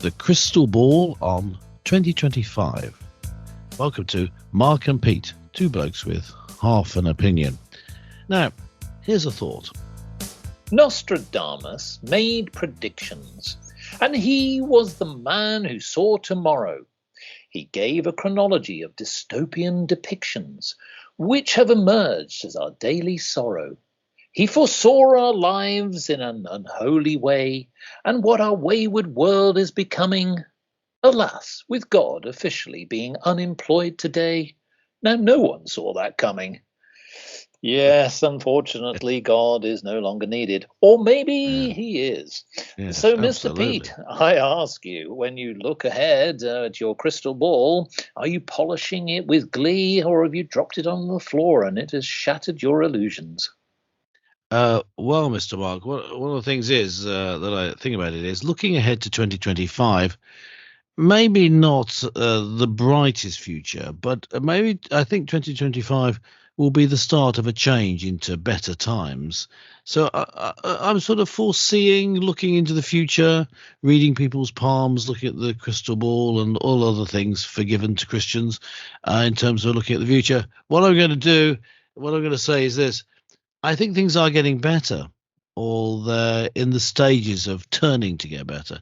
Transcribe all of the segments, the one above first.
the crystal ball on 2025. Welcome to Mark and Pete, two blokes with half an opinion. Now, here's a thought. Nostradamus made predictions, and he was the man who saw tomorrow. He gave a chronology of dystopian depictions, which have emerged as our daily sorrow. He foresaw our lives in an unholy way, and what our wayward world is becoming. Alas, with God officially being unemployed today. Now, no one saw that coming. Yes, unfortunately, God is no longer needed. Or maybe he is. Yes, So, Mr. absolutely. Pete, I ask you, when you look ahead at your crystal ball, are you polishing it with glee, or have you dropped it on the floor and it has shattered your illusions? Well, Mr. Mark, one of the things is that I think about it is looking ahead to 2025, maybe not the brightest future, but maybe I think 2025 will be the start of a change into better times. So I'm sort of foreseeing, looking into the future, reading people's palms, looking at the crystal ball and all other things forgiven to Christians in terms of looking at the future. What I'm going to say is this. I think things are getting better, or they're in the stages of turning to get better.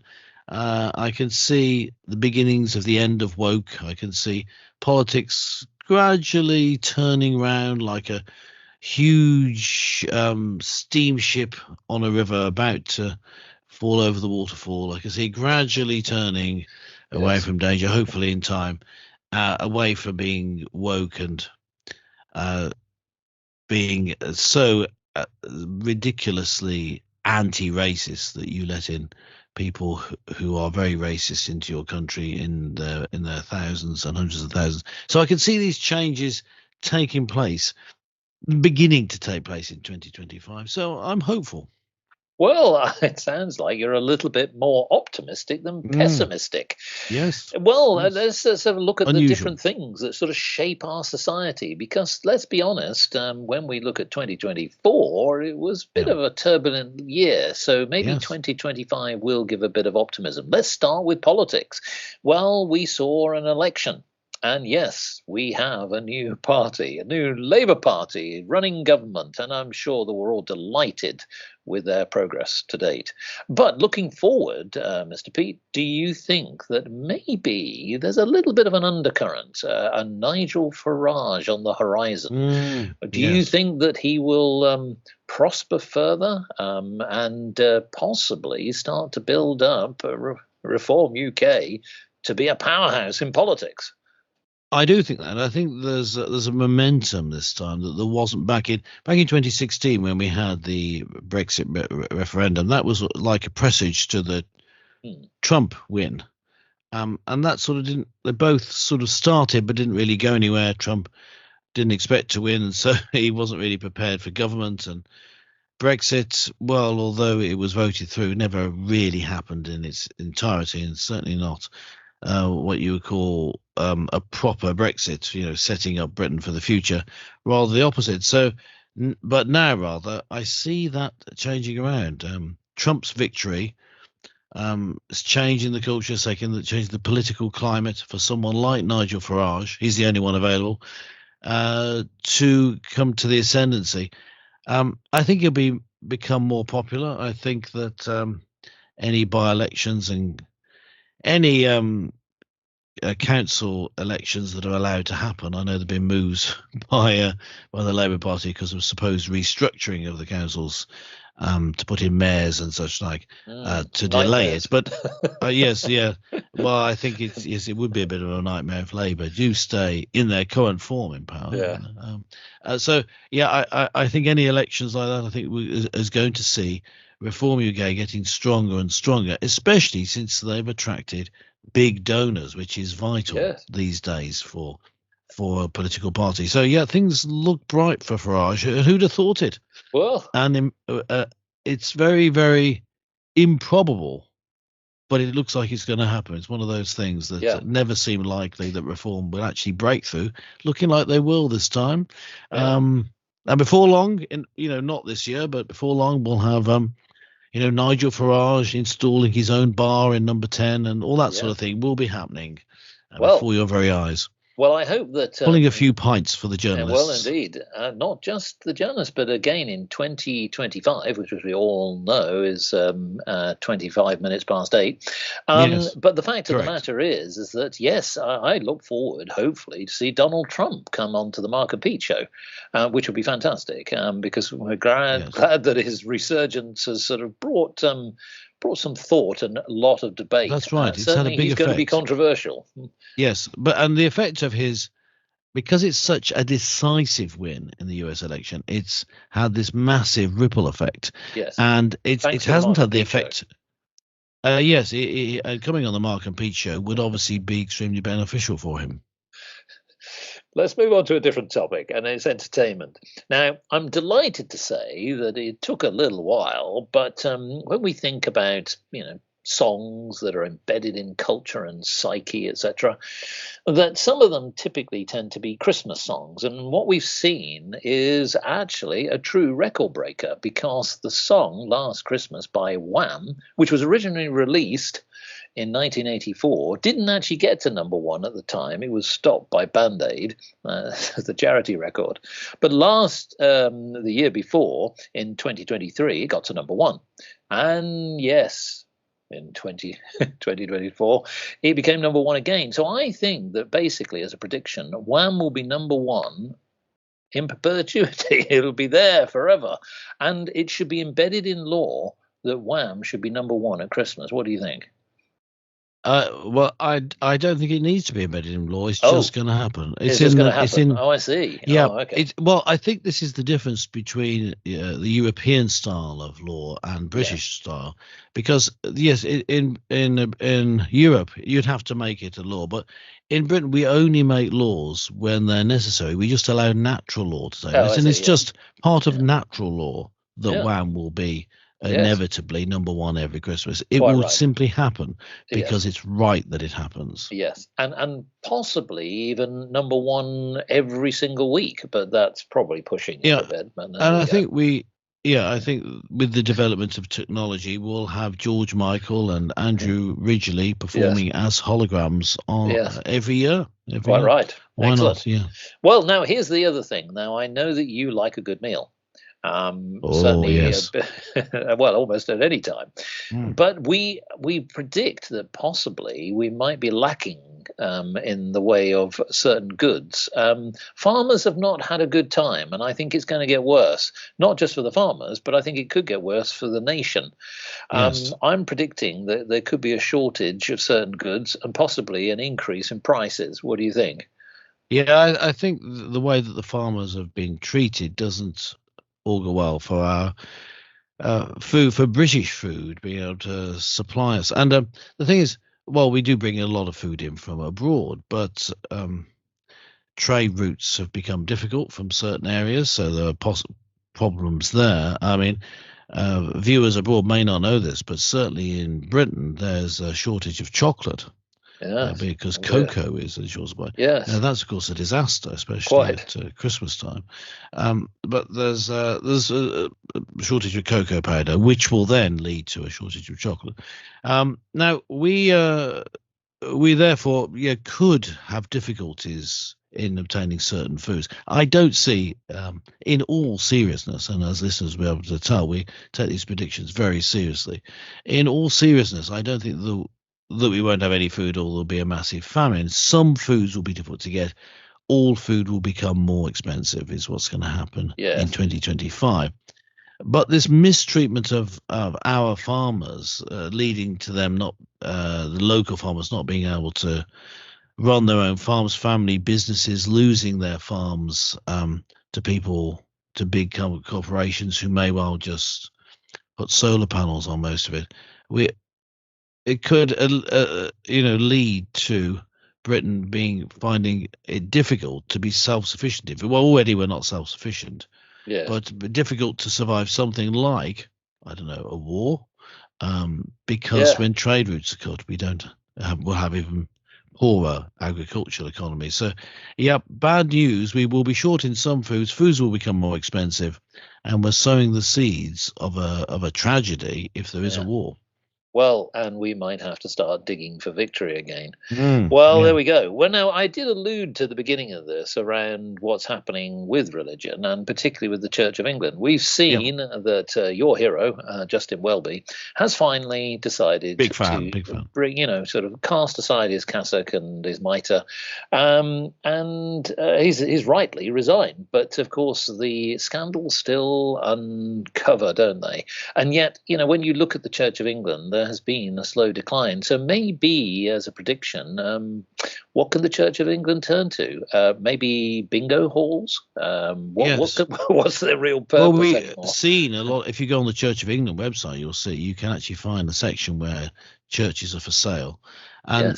I can see the beginnings of the end of woke. I can see politics gradually turning round like a huge steamship on a river about to fall over the waterfall. I can see gradually turning away from danger, hopefully in time, away from being woke and being so ridiculously anti-racist that you let in people who are very racist into your country in their thousands and hundreds of thousands. So I can see these changes beginning to take place in 2025. So I'm hopeful. Well, it sounds like you're a little bit more optimistic than pessimistic. Yes. Well, Yes. let's have a look at Unusual. the different things that sort of shape our society. Because let's be honest, when we look at 2024, it was a bit of a turbulent year. So maybe 2025 will give a bit of optimism. Let's start with politics. Well, we saw an election. And yes, we have a new party, a new Labour Party running government, and I'm sure that we're all delighted with their progress to date. But looking forward, Mr. Pete, do you think that maybe there's a little bit of an undercurrent, a Nigel Farage on the horizon? Do you think that he will prosper further and possibly start to build up Reform UK to be a powerhouse in politics? I do think that. I think there's a momentum this time that there wasn't back in 2016 when we had the Brexit referendum. That was like a presage to the Trump win, and that sort of didn't. They both sort of started but didn't really go anywhere. Trump didn't expect to win, and so he wasn't really prepared for government. And Brexit, well, although it was voted through, never really happened in its entirety, and certainly not what you would call a proper Brexit, setting up Britain for the future, rather the opposite. So, but now rather, I see that changing around. Trump's victory is changing the culture, changing the political climate for someone like Nigel Farage. He's the only one available to come to the ascendancy. I think he'll become more popular. I think that any by-elections and any council elections that are allowed to happen. I know there've been moves by the Labour Party because of supposed restructuring of the councils to put in mayors and such like to delay it. But yes, yeah. Well, I think it would be a bit of a nightmare if Labour do stay in their current form in power. Yeah. So yeah, I think any elections like that, I think is going to see Reform UK getting stronger and stronger, especially since they've attracted big donors, which is vital these days for a political party. So yeah, things look bright for Farage. Who'd have thought it? Well, and it's very, very improbable, but it looks like it's going to happen. It's one of those things that never seem likely that Reform will actually break through. Looking like they will this time. And before long, not this year, but before long, we'll have Nigel Farage installing his own bar in number 10 and all that sort of thing will be happening before your very eyes. Well, I hope that pulling a few pints for the journalists. Well, indeed, not just the journalists, but again in 2025, which as we all know is 25 minutes past 8. Yes, but the fact correct. of the matter is that yes, I look forward, hopefully, to see Donald Trump come onto the Mark and Pete show, which would be fantastic, because we're glad that his resurgence has sort of brought some thought and a lot of debate. That's right. It's certainly had a big he's effect. going to be controversial. Yes, and the effect of his, because it's such a decisive win in the US election, it's had this massive ripple effect. Yes, and it hasn't had the effect. Yes, coming on the Mark and Pete show would obviously be extremely beneficial for him. Let's move on to a different topic, and it's entertainment. Now, I'm delighted to say that it took a little while, but when we think about, songs that are embedded in culture and psyche, etc., that some of them typically tend to be Christmas songs. And what we've seen is actually a true record breaker, because the song Last Christmas by WHAM, which was originally released in 1984, didn't actually get to number 1 at the time. It was stopped by Band Aid, the charity record. But the year before, in 2023, it got to number 1. And yes, in 2024, it became number 1 again. So I think that basically, as a prediction, WHAM will be number 1 in perpetuity. It'll be there forever. And it should be embedded in law that WHAM should be number 1 at Christmas. What do you think? Well, I don't think it needs to be embedded in law. It's just going to happen. It's just going to happen. I see. Yeah. Okay. Well, I think this is the difference between the European style of law and British style, because yes, in Europe you'd have to make it a law, but in Britain we only make laws when they're necessary. We just allow natural law to take place, and it's just part of natural law that WHAM will be inevitably number 1 every Christmas. It will simply happen because it's right that it happens. Yes, and possibly even number 1 every single week, but that's probably pushing it a bit. And I think I think with the development of technology, we'll have George Michael and Andrew Ridgeley performing as holograms on every year. Quite right. Why Excellent. not? Yeah. Well, now here's the other thing. Now I know that you like a good meal. Certainly, yes. Well, almost at any time. But we predict that possibly we might be lacking in the way of certain goods. Farmers have not had a good time, and I think it's going to get worse. Not just for the farmers, but I think it could get worse for the nation. Yes. I'm predicting that there could be a shortage of certain goods and possibly an increase in prices. What do you think? Yeah, I think the way that the farmers have been treated doesn't augur well for our food, for British food being able to supply us. And the thing is, well, we do bring a lot of food in from abroad, but trade routes have become difficult from certain areas, so there are problems there. I mean, viewers abroad may not know this, but certainly in Britain there's a shortage of chocolate. Because cocoa is a short supply. Yes. Now that's of course a disaster, especially at Christmas time. But there's a shortage of cocoa powder, which will then lead to a shortage of chocolate. Now we therefore could have difficulties in obtaining certain foods. I don't see, in all seriousness, and as listeners will be able to tell, we take these predictions very seriously. In all seriousness, I don't think that we won't have any food or there'll be a massive famine. Some foods will be difficult to get. All food will become more expensive is what's going to happen in 2025. But this mistreatment of our farmers, leading to them the local farmers not being able to run their own farms, family businesses losing their farms to people, to big corporations who may well just put solar panels on most of it. It could, lead to Britain finding it difficult to be self-sufficient. Well, already we're not self-sufficient, but difficult to survive something like, I don't know, a war, because when trade routes are cut, we'll have even poorer agricultural economy. So, yeah, bad news. We will be short in some foods. Foods will become more expensive, and we're sowing the seeds of a tragedy if there is a war. Well, and we might have to start digging for victory again. Yeah. There we go. Well, now, I did allude to the beginning of this around what's happening with religion, and particularly with the Church of England. We've seen that your hero, Justin Welby, has finally decided big fan. to bring, sort of cast aside his cassock and his mitre, and he's rightly resigned. But, of course, the scandals still uncover, don't they? And yet, when you look at the Church of England, there has been a slow decline. So maybe, as a prediction, what can the Church of England turn to? Maybe bingo halls? What's their real purpose? Well, we've seen a lot. If you go on the Church of England website, you'll see you can actually find a section where churches are for sale, and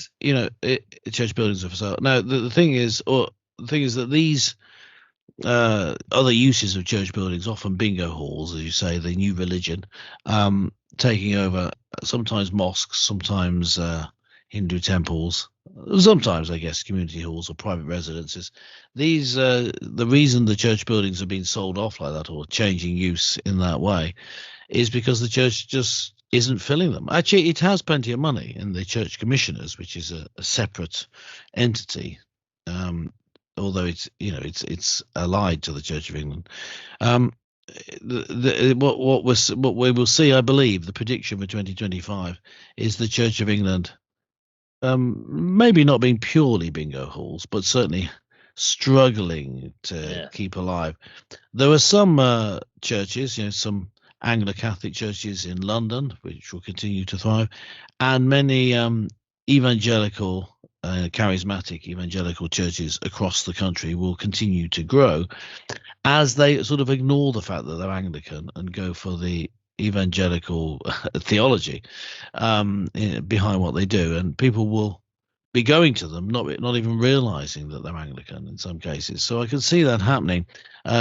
church buildings are for sale. Now, the thing is that these other uses of church buildings, often bingo halls, as you say, the new religion, taking over sometimes mosques, sometimes Hindu temples, sometimes, I guess, community halls or private residences. These the reason the church buildings are being sold off like that or changing use in that way is because the church just isn't filling them. Actually, it has plenty of money in the church commissioners, which is a separate entity, although it's allied to the Church of England. What we will see, I believe, the prediction for 2025 is the Church of England maybe not being purely bingo halls, but certainly struggling to keep alive. There are some churches, some Anglo-Catholic churches in London, which will continue to thrive, and many evangelical, charismatic evangelical churches across the country will continue to grow as they sort of ignore the fact that they're Anglican and go for the evangelical theology behind what they do, and people will be going to them, not even realizing that they're Anglican in some cases. So I can see that happening,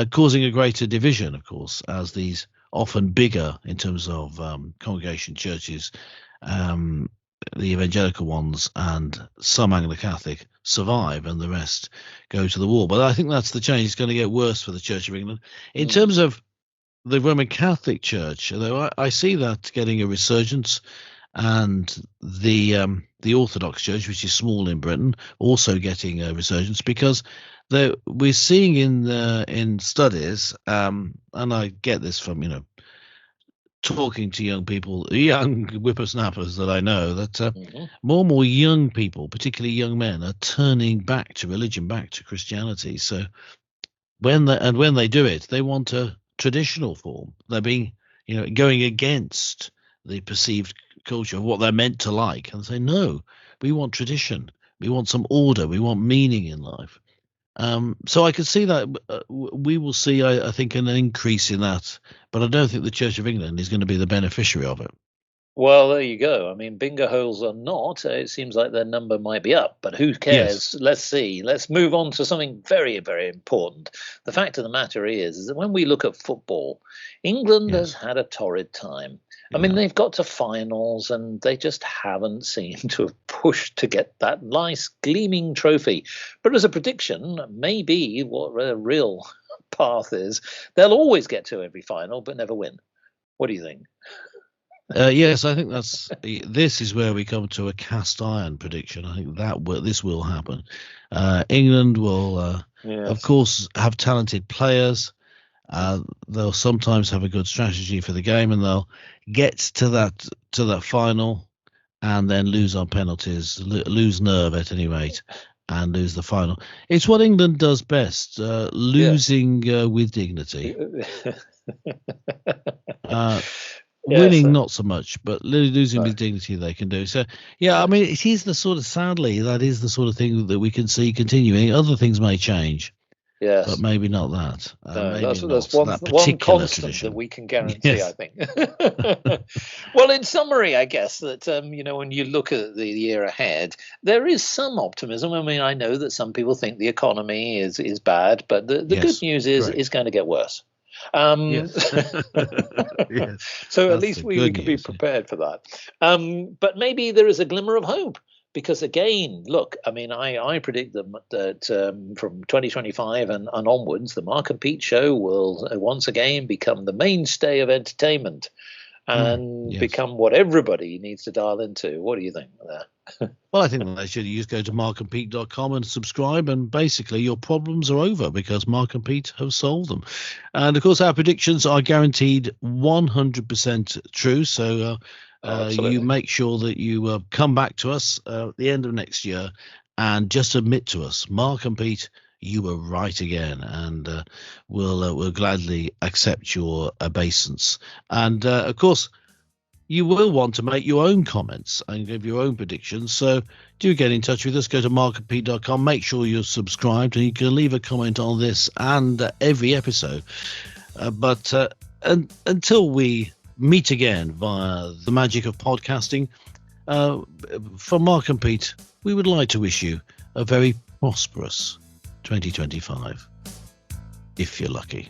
causing a greater division, of course, as these often bigger in terms of congregation churches, the evangelical ones and some Anglo-Catholic survive and the rest go to the wall. But I think that's the change. It's going to get worse for the Church of England. In terms of the Roman Catholic Church, though, I see that getting a resurgence, and the Orthodox Church, which is small in Britain, also getting a resurgence, because we're seeing in studies, and I get this from talking to young people, young whippersnappers that I know, that more and more young people, particularly young men, are turning back to religion, back to Christianity. So when they do it, they want a traditional form. They're being, going against the perceived culture of what they're meant to like, and say, no, we want tradition, we want some order, we want meaning in life. So I could see that we will see, I think, an increase in that, but I don't think the Church of England is going to be the beneficiary of it. Well, there you go. I mean, bingo holes are not. It seems like their number might be up, but who cares? Yes. Let's see. Let's move on to something very, very important. The fact of the matter is that when we look at football, England has had a torrid time. I mean, they've got to finals and they just haven't seemed to have pushed to get that nice gleaming trophy. But as a prediction, maybe what the real path is, they'll always get to every final but never win. What do you think? Yes, I think this is where we come to a cast iron prediction. I think this will happen. England will, of course, have talented players. They'll sometimes have a good strategy for the game, and they'll get to that final and then lose on penalties, lose nerve at any rate, and lose the final. It's what England does best, losing with dignity. Winning not so much, but losing with dignity they can do. So I mean, it is the sort of, sadly, that is the sort of thing that we can see continuing. Other things may change. Yes, but maybe not that. That's one constant tradition that we can guarantee. Yes. I think. Well, in summary, I guess that when you look at the year ahead, there is some optimism. I mean, I know that some people think the economy is bad, but the good news is it's going to get worse. Yes. So at least we can be prepared for that. But maybe there is a glimmer of hope. Because again, look, I mean, I predict that from 2025 and onwards, the Mark and Pete show will once again become the mainstay of entertainment and become what everybody needs to dial into. What do you think there? Well, I think they should just go to markandpete.com and subscribe, and basically your problems are over because Mark and Pete have solved them. And of course, our predictions are guaranteed 100% true. So you make sure that you come back to us at the end of next year and just admit to us, Mark and Pete, you were right again, and we'll gladly accept your obeisance. And of course, you will want to make your own comments and give your own predictions. So do get in touch with us. Go to markandpete.com. Make sure you're subscribed, and you can leave a comment on this and every episode. But until we meet again via the magic of podcasting, from Mark and Pete, we would like to wish you a very prosperous 2025, if you're lucky.